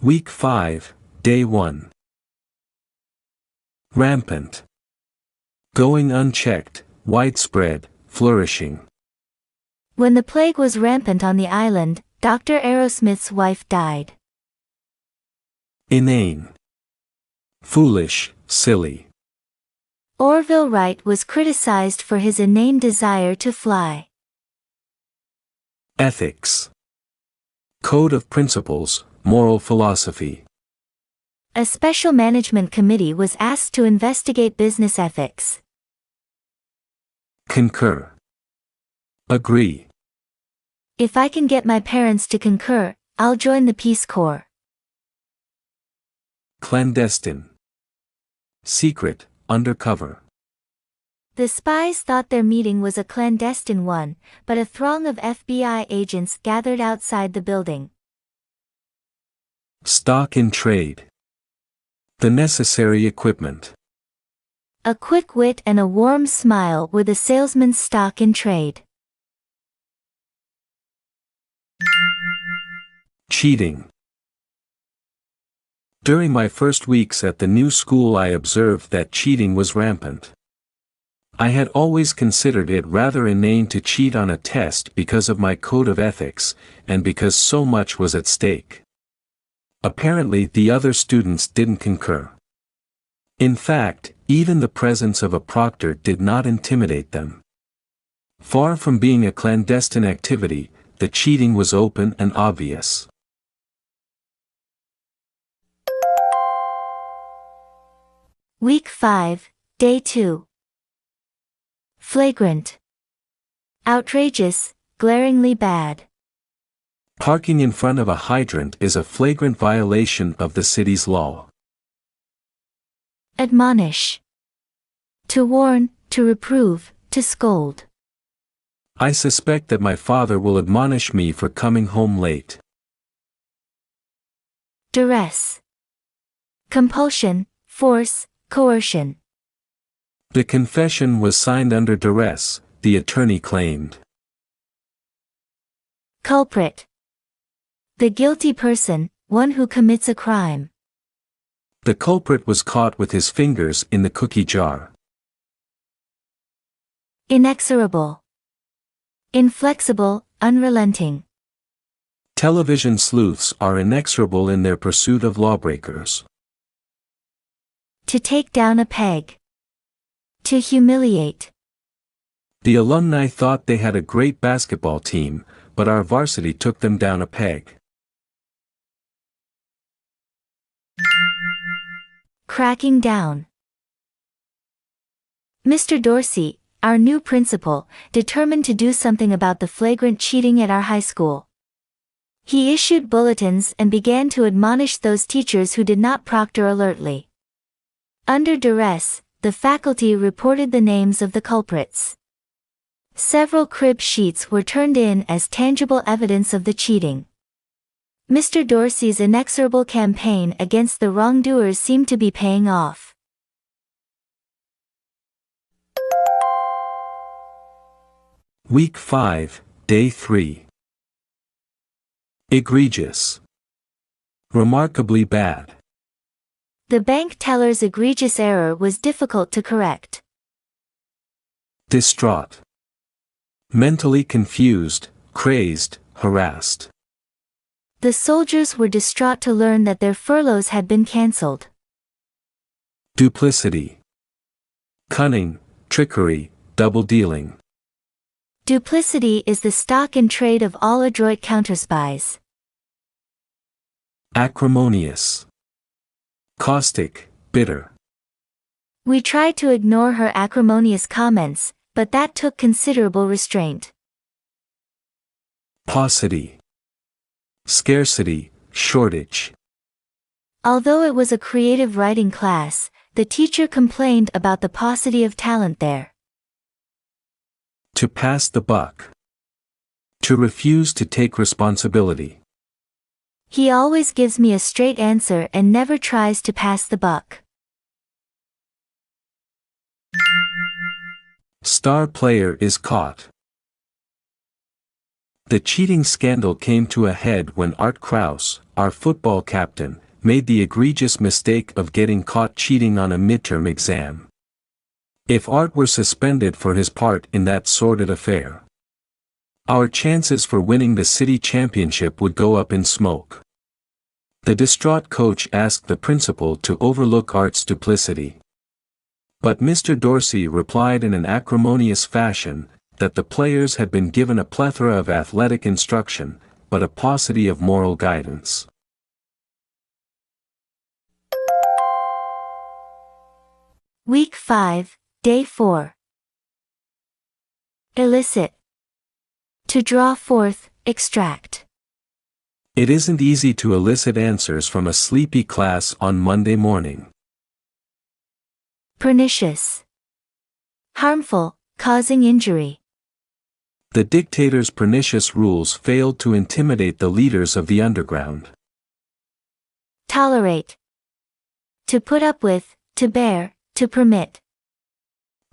Week 5, Day 1. Rampant. Going unchecked, widespread, flourishing. When the plague was rampant on the island, Dr. Arrowsmith's wife died. Inane. Foolish, silly. Orville Wright was criticized for his inane desire to fly. Ethics. Code of principles, moral philosophy. A special management committee was asked to investigate business ethics. Concur. Agree. If I can get my parents to concur, I'll join the Peace Corps. Clandestine. Secret, undercover. The spies thought their meeting was a clandestine one, but a throng of FBI agents gathered outside the building. Stock in trade. The necessary equipment. A quick wit and a warm smile were the salesman's stock in trade. Cheating. During my first weeks at the new school I observed that cheating was rampant. I had always considered it rather inane to cheat on a test because of my code of ethics, and because so much was at stake. Apparently the other students didn't concur. In fact, even the presence of a proctor did not intimidate them. Far from being a clandestine activity, the cheating was open and obvious. Week 5, Day 2. Flagrant. Outrageous, glaringly bad. Parking in front of a hydrant is a flagrant violation of the city's law. Admonish. To warn, to reprove, to scold. I suspect that my father will admonish me for coming home late. Duress. Compulsion, force, coercion. The confession was signed under duress, the attorney claimed. Culprit. The guilty person, one who commits a crime. The culprit was caught with his fingers in the cookie jar. Inexorable. Inflexible, unrelenting. Television sleuths are inexorable in their pursuit of lawbreakers. To take down a peg. To humiliate. The alumni thought they had a great basketball team, but our varsity took them down a peg. Cracking down. Mr. Dorsey, our new principal, determined to do something about the flagrant cheating at our high school. He issued bulletins and began to admonish those teachers who did not proctor alertly. Under duress, the faculty reported the names of the culprits. Several crib sheets were turned in as tangible evidence of the cheating. Mr. Dorsey's inexorable campaign against the wrongdoers seemed to be paying off. Week 5, Day 3. Egregious. Remarkably bad. The bank teller's egregious error was difficult to correct. Distraught. Mentally confused, crazed, harassed. The soldiers were distraught to learn that their furloughs had been cancelled. Duplicity. Cunning, trickery, double-dealing. Duplicity is the stock in trade of all adroit counterspies. Acrimonious. Caustic, bitter. We tried to ignore her acrimonious comments, but that took considerable restraint. Paucity. Scarcity, shortage. Although it was a creative writing class, the teacher complained about the paucity of talent there. To pass the buck. To refuse to take responsibility. He always gives me a straight answer and never tries to pass the buck. Star player is caught. The cheating scandal came to a head when Art Krause, our football captain, made the egregious mistake of getting caught cheating on a midterm exam. If Art were suspended for his part in that sordid affair, our chances for winning the city championship would go up in smoke. The distraught coach asked the principal to overlook Art's duplicity. But Mr. Dorsey replied in an acrimonious fashion that the players had been given a plethora of athletic instruction, but a paucity of moral guidance. Week 5, Day 4. Elicit. To draw forth, extract. It isn't easy to elicit answers from a sleepy class on Monday morning. Pernicious. Harmful, causing injury. The dictator's pernicious rules failed to intimidate the leaders of the underground. Tolerate. To put up with, to bear, to permit.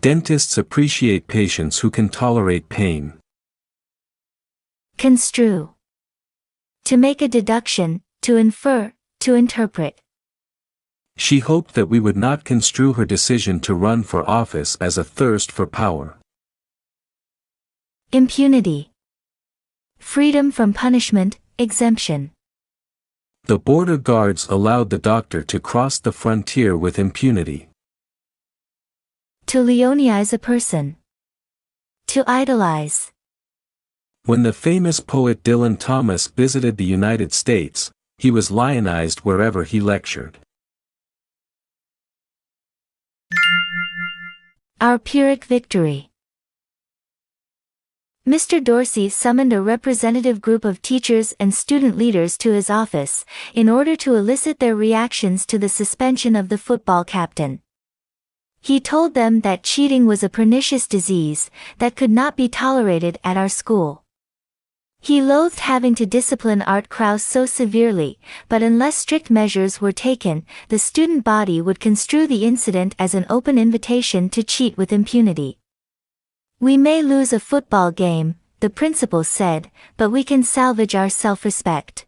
Dentists appreciate patients who can tolerate pain. Construe. To make a deduction, to infer, to interpret. She hoped that we would not construe her decision to run for office as a thirst for power. Impunity. Freedom from punishment, exemption. The border guards allowed the doctor to cross the frontier with impunity. To leonize a person. To idolize. When the famous poet Dylan Thomas visited the United States, he was lionized wherever he lectured. Our Pyrrhic victory. Mr. Dorsey summoned a representative group of teachers and student leaders to his office, in order to elicit their reactions to the suspension of the football captain. He told them that cheating was a pernicious disease that could not be tolerated at our school. He loathed having to discipline Art Krause so severely, but unless strict measures were taken, the student body would construe the incident as an open invitation to cheat with impunity. "We may lose a football game," the principal said, "but we can salvage our self-respect."